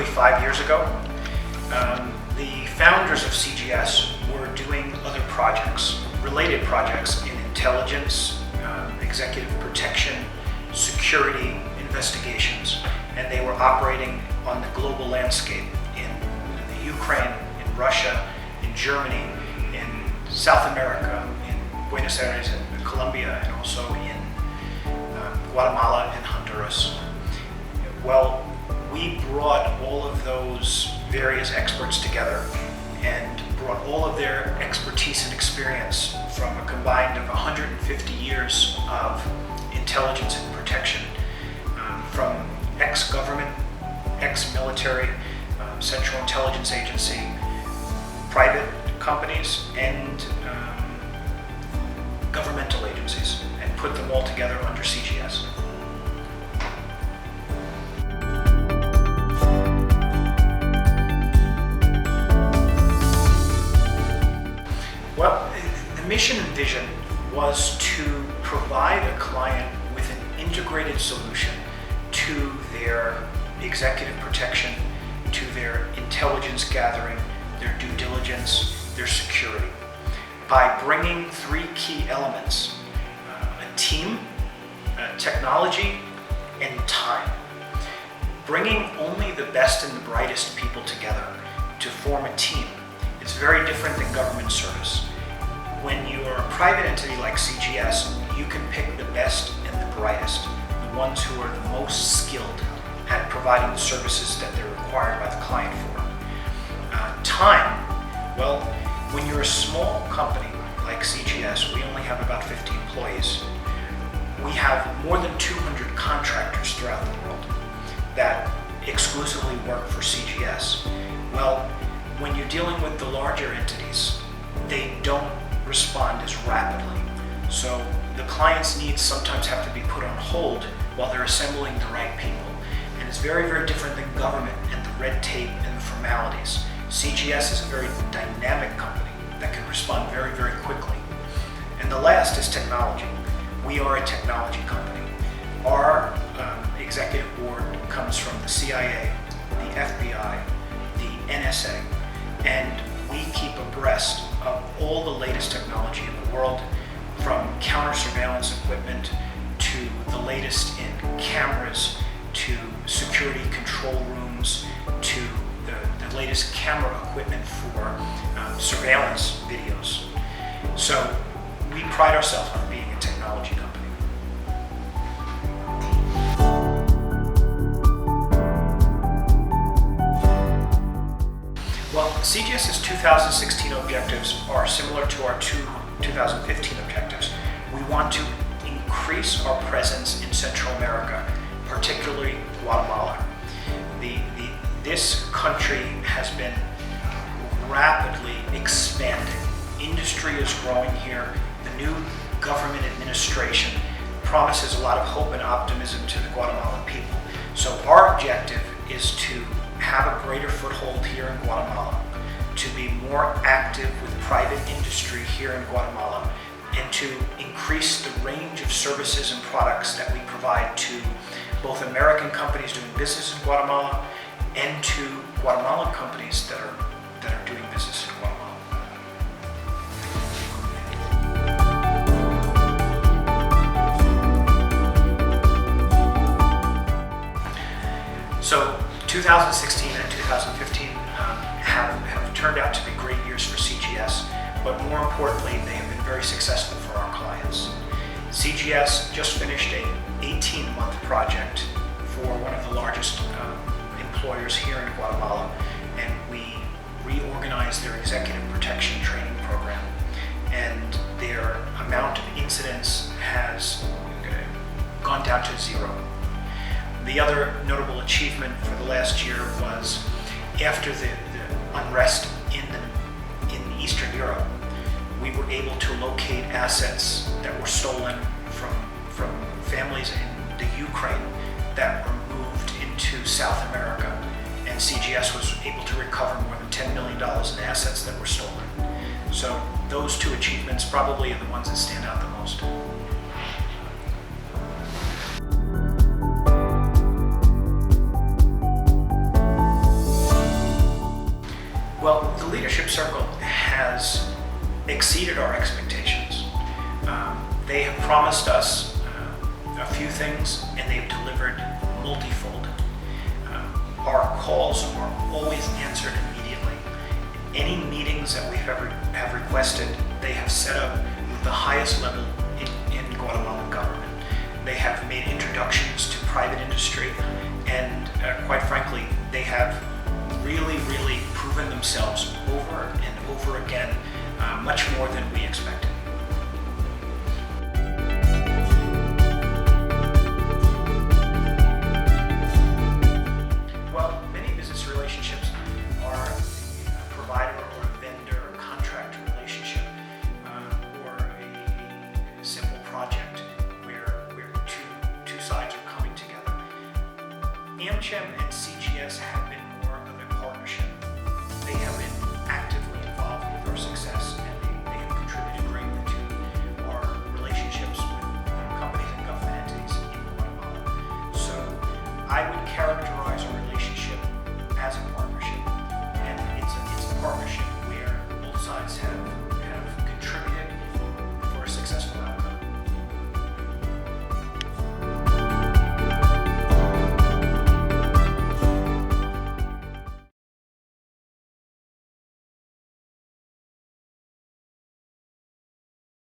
5 years ago. The founders of CGS were doing other projects, related projects in intelligence, executive protection, security, investigations, and they were operating on the global landscape in the Ukraine, in Russia, in Germany, in South America, in Buenos Aires and Colombia, and also in Guatemala and Honduras. Well, we brought all of those various experts together and brought all of their expertise and experience from a combined of 150 years of intelligence and protection, from ex-government, ex-military, Central Intelligence Agency, private companies, and governmental agencies, and put them all together under CGS. Well, the mission and vision was to provide a client with an integrated solution to their executive protection, to their intelligence gathering, their due diligence, their security, by bringing three key elements: a team, technology, and time. Bringing only the best and the brightest people together to form a team. It's very different than government service. When you're a private entity like CGS, you can pick the best and the brightest, the ones who are the most skilled at providing the services that they're required by the client for. Time, well, when you're a small company like CGS, we only have about 50 employees. We have more than 200 contractors throughout the world that exclusively work for CGS. Well, when you're dealing with the larger entities, they don't respond as rapidly. So the client's needs sometimes have to be put on hold while they're assembling the right people. And it's very, very different than government and the red tape and the formalities. CGS is a very dynamic company that can respond very, very quickly. And the last is technology. We are a technology company. Our executive board comes from the CIA, the FBI, the NSA, and we keep abreast of all the latest technology in the world, from counter-surveillance equipment to the latest in cameras, to security control rooms, to the latest camera equipment for surveillance videos. So we pride ourselves on being a technology company. Well, CGS's 2016 objectives are similar to our 2015 objectives. We want to increase our presence in Central America, particularly Guatemala. This country has been rapidly expanding. Industry is growing here. The new government administration promises a lot of hope and optimism to the Guatemalan people. So our objective is to have a greater foothold here in Guatemala, to be more active with private industry here in Guatemala, and to increase the range of services and products that we provide to both American companies doing business in Guatemala and to Guatemalan companies that are doing business in Guatemala. So 2016 and 2015 have turned out to be great years for CGS, but more importantly, they have been very successful for our clients. CGS just finished an 18-month project for one of the largest employers here in Guatemala, and we reorganized their executive protection training program, and their amount of incidents has gone down to zero. The other notable achievement for the last year was after the unrest in Eastern Europe, we were able to locate assets that were stolen from families in the Ukraine that were moved into South America, and CGS was able to recover more than $10 million in assets that were stolen. So those two achievements probably are the ones that stand out the most. Leadership Circle has exceeded our expectations. They have promised us a few things, and they've delivered multifold. Our calls are always answered immediately. Any meetings that we have requested, they have set up with the highest level in Guatemalan government. They have made introductions to private industry, and quite frankly, they have really proven themselves over and over again, much more than we expected. Well, many business relationships are a provider or a vendor or contract relationship, or a simple project where two sides are coming together. AmCham and CGS have been more of a partnership. They have been